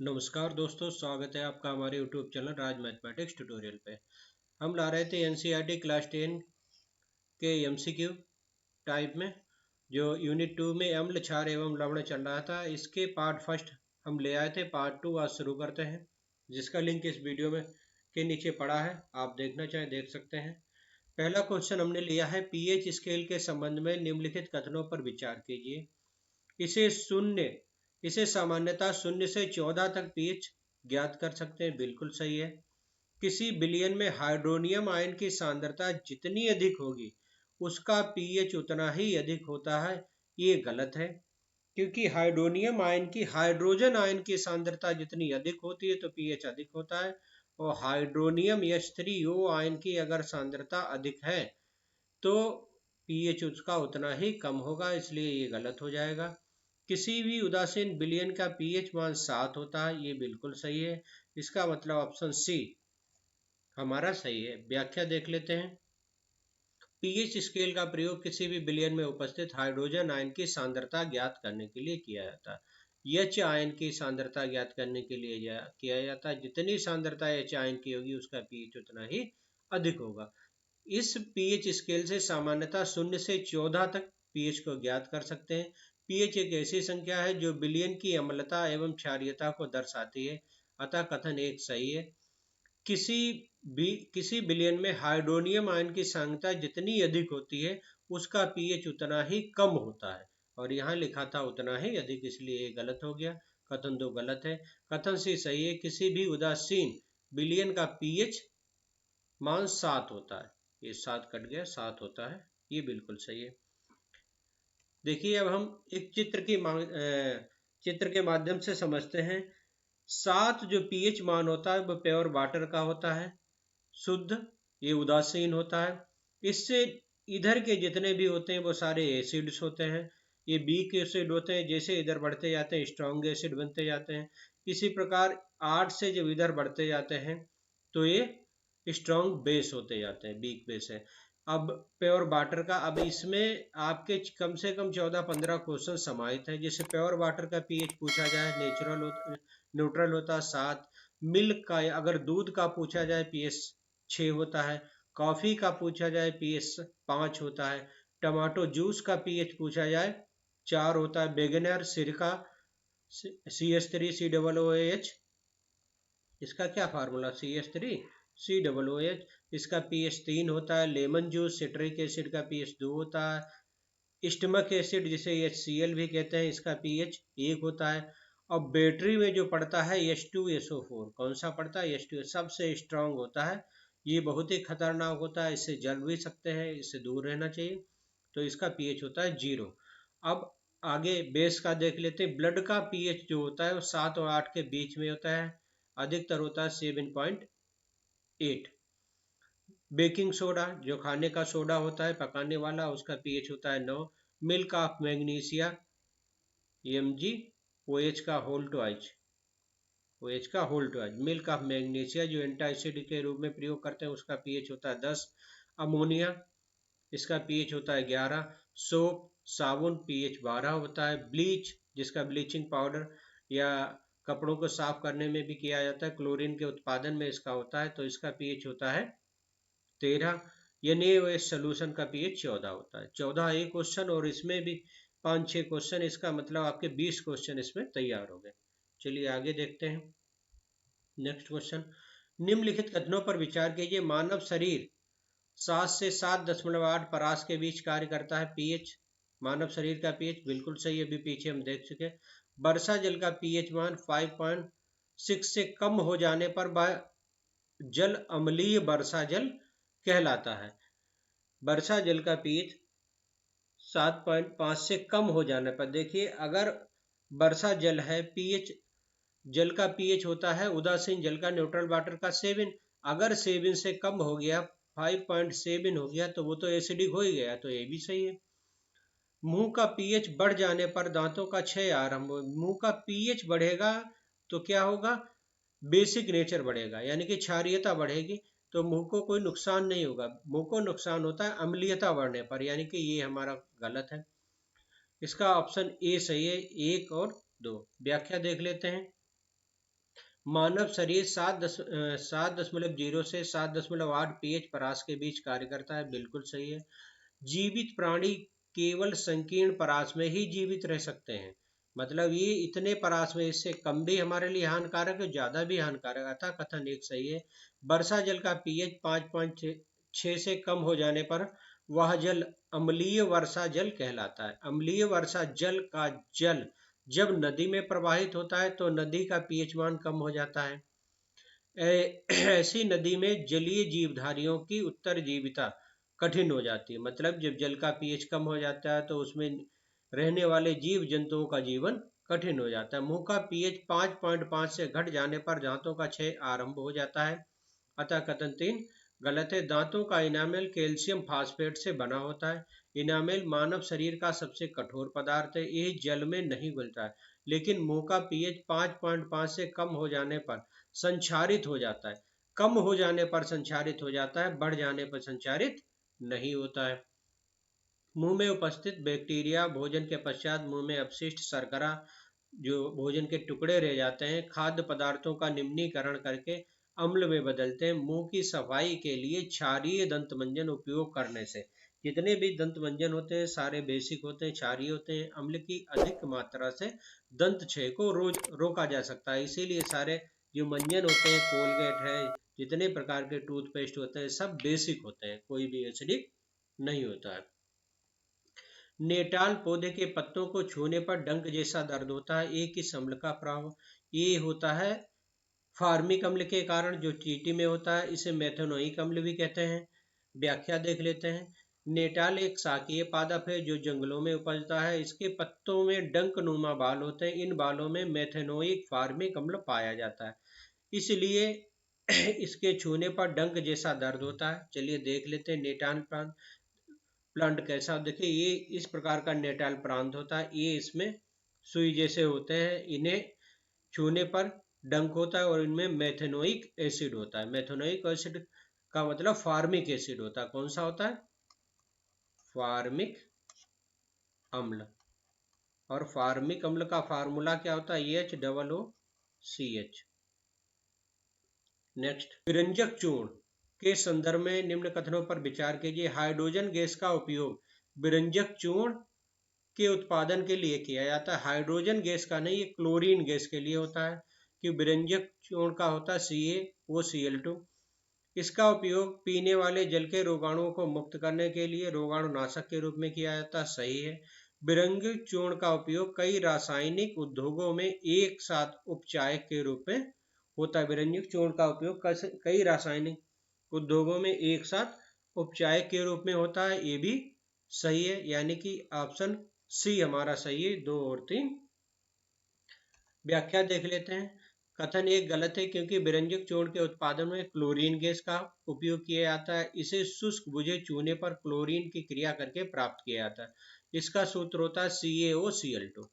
नमस्कार दोस्तों, स्वागत है आपका हमारे YouTube चैनल राज मैथमेटिक्स ट्यूटोरियल पे। हम ला रहे थे एनसीईआरटी क्लास 10 के एमसीक्यू टाइप में, जो यूनिट 2 में अम्ल क्षार एवं लवण चल रहा था। इसके पार्ट फर्स्ट हम ले आए थे, पार्ट 2 आज शुरू करते हैं, जिसका लिंक इस वीडियो में के नीचे पड़ा है। आप देखना चाहें देख सकते हैं। पहला क्वेश्चन हमने लिया है, पीएच स्केल के संबंध में निम्नलिखित कथनों पर विचार कीजिए। इसे सामान्यतः 0 से 14 तक पीएच ज्ञात कर सकते हैं, बिल्कुल सही है। किसी विलयन में हाइड्रोनियम आयन की सांद्रता जितनी अधिक होगी उसका पीएच उतना ही अधिक होता है, ये गलत है। क्योंकि हाइड्रोनियम आयन की हाइड्रोजन आयन की सांद्रता जितनी अधिक होती है तो पीएच अधिक होता है, और हाइड्रोनियम H3O आयन की अगर सांद्रता अधिक है तो पीएच उसका उतना ही कम होगा, इसलिए ये गलत हो जाएगा। किसी भी उदासीन विलयन का पीएच मान 7 होता है, ये बिल्कुल सही है। इसका मतलब ऑप्शन सी हमारा सही है। व्याख्या देख लेते हैं। पीएच स्केल का प्रयोग किसी भी विलयन में उपस्थित हाइड्रोजन आयन की सांद्रता ज्ञात करने के लिए किया जाता है। एच आयन की सांद्रता ज्ञात करने के लिए किया जाता है। जितनी सांद्रता एच आयन की होगी उसका पीएच उतना ही अधिक होगा। इस पीएच स्केल से सामान्यतः 0 से 14 तक पीएच को ज्ञात कर सकते हैं। पीएच एक ऐसी संख्या है जो विलयन की अम्लता एवं क्षारीयता को दर्शाती है, अतः कथन एक सही है। किसी विलयन में हाइड्रोनियम आयन की सांद्रता जितनी अधिक होती है उसका पीएच उतना ही कम होता है, और यहाँ लिखा था उतना ही अधिक, इसलिए ये गलत हो गया। कथन 2 गलत है। कथन सी सही है। किसी भी उदासीन विलयन का पीएच मान 7 होता है। ये 7 कट गया, 7 होता है, ये बिल्कुल सही है। देखिए, अब हम एक चित्र के माध्यम से समझते हैं। 7 जो पीएच मान होता है वो प्योर वाटर का होता है, शुद्ध, ये उदासीन होता है। इससे इधर के जितने भी होते हैं वो सारे एसिड्स होते हैं, ये वीक एसिड होते हैं। जैसे इधर बढ़ते जाते हैं स्ट्रॉन्ग एसिड बनते जाते हैं। इसी प्रकार 8 से जब इधर बढ़ते जाते हैं तो ये स्ट्रॉन्ग बेस होते जाते हैं, वीक बेस है। अब प्योर वाटर का, अब इसमें आपके कम से कम 14-15 क्वेश्चन समाहित है। जैसे प्योर वाटर का पीएच पूछा जाए, न्यूट्रल होता है 7। मिल्क का, अगर दूध का पूछा जाए, पीएच 6 होता है। कॉफी का पूछा जाए, पीएच 5 होता है। टमाटो जूस का पीएच पूछा जाए 4 होता है। बेगनर सिरका CH3COOH, इसका क्या फार्मूला, CH3COOH, इसका पीएच 3 होता है। लेमन जूस सिट्रिक एसिड का पीएच 2 होता है। स्टमक एसिड जिसे HCl भी कहते हैं, इसका पीएच 1 होता है। और बैटरी में जो पड़ता है H2SO4, कौन सा पड़ता है, H2, सबसे स्ट्रांग होता है। ये बहुत ही खतरनाक होता है, इससे जल भी सकते हैं, इससे दूर रहना चाहिए। तो इसका पीएच होता है 0। अब आगे बेस का देख लेते हैं। ब्लड का पीएच जो होता है वो 7 और 8 के बीच में होता है, अधिकतर होता है 7.8। बेकिंग सोडा जो खाने का सोडा होता है, पकाने वाला, उसका पीएच होता है 9। मिल्क ऑफ मैग्नीशिया MgOH का होल ट्वाइज, OH का whole twice. Milk of magnesia जो एंटासिड के रूप में प्रयोग करते हैं, उसका पीएच होता है 10। अमोनिया, इसका पीएच होता है 11। सोप, साबुन, पीएच 12 होता है। ब्लीच, जिसका ब्लीचिंग पाउडर या कपड़ों को साफ करने में भी किया जाता है, क्लोरीन के उत्पादन में इसका होता है, तो इसका पीएच होता है 13। NaOH सोल्यूशन का पीएच 14 होता है। 14 एक क्वेश्चन, और इसमें भी 5-6 क्वेश्चन, इसका मतलब आपके 20 क्वेश्चन इसमें तैयार हो गए। चलिए आगे देखते हैं। नेक्स्ट क्वेश्चन, निम्नलिखित कथनों पर विचार कीजिए। मानव शरीर 7 से 7.8 परास के बीच कार्य करता है। पीएच, मानव शरीर का पीएच बिल्कुल सही है, अभी पीछे हम देख चुके। वर्षा जल का पीएच मान 5.6 से कम हो जाने पर वह जल अम्लीय वर्षा जल कहलाता है। वर्षा जल का पीएच 7.5 से कम हो जाने पर, देखिए अगर वर्षा जल है, पीएच जल का पीएच होता है उदासीन जल का, न्यूट्रल वाटर का 7। अगर 7 से कम हो गया, 5.7 हो गया, तो वो तो एसिडिक हो ही गया, तो ये भी सही है। मुंह का पीएच बढ़ जाने पर दांतों का क्षय आरंभ हो। मुंह का पीएच बढ़ेगा तो क्या होगा, बेसिक नेचर बढ़ेगा, यानी कि क्षारीयता बढ़ेगी, तो मुंह को कोई नुकसान नहीं होगा। मुंह को नुकसान होता है अम्लीयता बढ़ने पर, यानी कि ये हमारा गलत है। इसका ऑप्शन ए सही है, 1 और 2। व्याख्या देख लेते हैं। मानव शरीर 7.0 से 7.8 pH परास के बीच कार्य करता है, बिल्कुल सही है। जीवित प्राणी केवल संकीर्ण परास में ही जीवित रह सकते हैं, मतलब ये इतने परास में, इससे कम भी हमारे लिए हानिकारक है, ज्यादा भी हानिकारक। अतः कथन एक सही है। वर्षा जल का pH 5.6 से कम हो जाने पर वह जल अम्लीय वर्षा जल कहलाता है। अम्लीय वर्षा जल का जल जब नदी में प्रवाहित होता है तो नदी का pH मान कम हो जाता है। ऐसी नदी में जलीय जीवधारियों की उत्तरजीविता कठिन हो जाती है, मतलब जब जल का pH कम हो जाता है तो उसमें रहने वाले जीव जंतुओं का जीवन कठिन हो जाता है। मुंह का pH 5.5 से घट जाने पर दांतों का क्षय आरंभ हो जाता है। अतः कथन 3 गलत है। दांतों का इनामेल कैल्शियम फास्फेट से बना होता है। इनामेल मानव शरीर का सबसे कठोर पदार्थ है, यह जल में नहीं घुलता है, लेकिन मुंह का pH 5.5 से कम हो जाने पर संक्षारित हो जाता है। कम हो जाने पर संक्षारित हो जाता है, बढ़ जाने पर संक्षारित नहीं होता है। मुंह में उपस्थित बैक्टीरिया भोजन के पश्चात मुंह में अपशिष्ट शर्करा, जो भोजन के टुकड़े रह जाते हैं, खाद्य पदार्थों का निम्नीकरण करके अम्ल में बदलते हैं। मुंह की सफाई के लिए क्षारीय दंत मंजन उपयोग करने से, जितने भी दंत मंजन होते हैं सारे बेसिक होते हैं, क्षारीय होते हैं। अम्ल की अधिक मात्रा से दंत क्षय को रोज रोका जा सकता है, इसीलिए सारे जो मंजन होते हैं, कोलगेट है, जितने प्रकार के टूथपेस्ट होते हैं, सब बेसिक होते हैं, कोई भी एसिडिक नहीं होता है। नेटाल पौधे के पत्तों को छूने पर डंक जैसा दर्द होता है, ये किस अम्ल का प्रभाव? ये होता है फार्मिक अम्ल के कारण, जो चींटी में होता है, इसे मेथनोइक अम्ल भी कहते हैं। व्याख्या देख लेते हैं। नेटाल एक शाकीय पादप है जो जंगलों में उपजता है। इसके पत्तों में डंक नुमा बाल होते हैं, इन बालों में मेथनोइक फार्मिक अम्ल पाया जाता है, इसलिए इसके छूने पर डंक जैसा दर्द होता है। चलिए देख लेते हैं नेटाल प्लांट कैसा। देखिए ये इस प्रकार का नेटाल प्लांट होता है, ये इसमें सुई जैसे होते हैं, इन्हें छूने पर डंक होता है और इनमें मेथेनोइक एसिड होता है। मेथेनोइक एसिड का मतलब फार्मिक एसिड होता है। कौन सा होता है? फार्मिक अम्ल। और फार्मिक अम्ल का फार्मूला क्या होता है? HOOCH। नेक्स्ट, विरंजक चूर्ण के संदर्भ में निम्न कथनों पर विचार कीजिए। हाइड्रोजन गैस का उपयोग विरंजक चूर्ण के उत्पादन के लिए किया जाता है। हाइड्रोजन गैस का नहीं, ये क्लोरीन गैस के लिए होता है, कि विरंजक चूर्ण का होता है CaOCl2। इसका उपयोग पीने वाले जल के रोगाणुओं को मुक्त करने के लिए रोगाणुनाशक के रूप में किया जाता है, सही है। विरंजक चूर्ण का उपयोग कई रासायनिक उद्योगों में एक साथ उपचायक के रूप में होता है। विरंजक चूर्ण का उपयोग कई रासायनिक उद्योगों में एक साथ उपचायक के रूप में होता है, ये भी सही है, यानी कि ऑप्शन सी हमारा सही है। 2 और 3। व्याख्या देख लेते हैं। कथन एक गलत है, क्योंकि विरंजक चूर्ण के उत्पादन में क्लोरीन गैस का उपयोग किया जाता है। इसे शुष्क बुझे चूने पर क्लोरीन की क्रिया करके प्राप्त किया जाता है। इसका सूत्र होता है CaOCl2।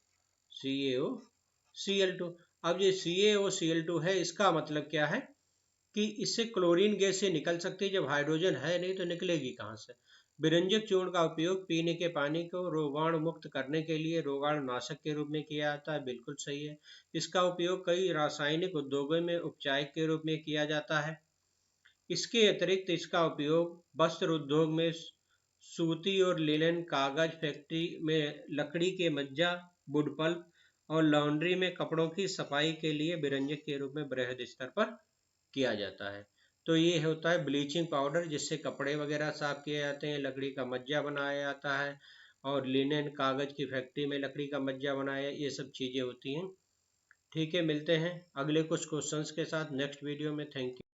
CaOCl2। अब ये CaOCl2 है, इसका मतलब क्या है कि इससे क्लोरीन गैस से निकल सकती है, जब हाइड्रोजन है नहीं तो निकलेगी कहाँ से। विरंजक चूर्ण का उपयोग पीने के पानी को रोगाणु मुक्त करने के लिए रोगाणुनाशक के रूप में किया जाता है, बिल्कुल सही है। इसका उपयोग कई रासायनिक उद्योगों में उपचायक के रूप में किया जाता है। इसके अतिरिक्त इसका उपयोग वस्त्र उद्योग में सूती और लिनन, कागज फैक्ट्री में लकड़ी के मज्जा, वुड पल्प और लॉन्ड्री में कपड़ों की सफाई के लिए विरंजक के रूप में बृहद स्तर पर किया जाता है। तो ये होता है ब्लीचिंग पाउडर, जिससे कपड़े वगैरह साफ किए जाते हैं, लकड़ी का मज्जा बनाया जाता है, और लिनन, कागज की फैक्ट्री में लकड़ी का मज्जा बनाया, ये सब चीज़ें होती हैं। ठीक है, मिलते हैं अगले कुछ क्वेश्चंस के साथ नेक्स्ट वीडियो में। Thank you.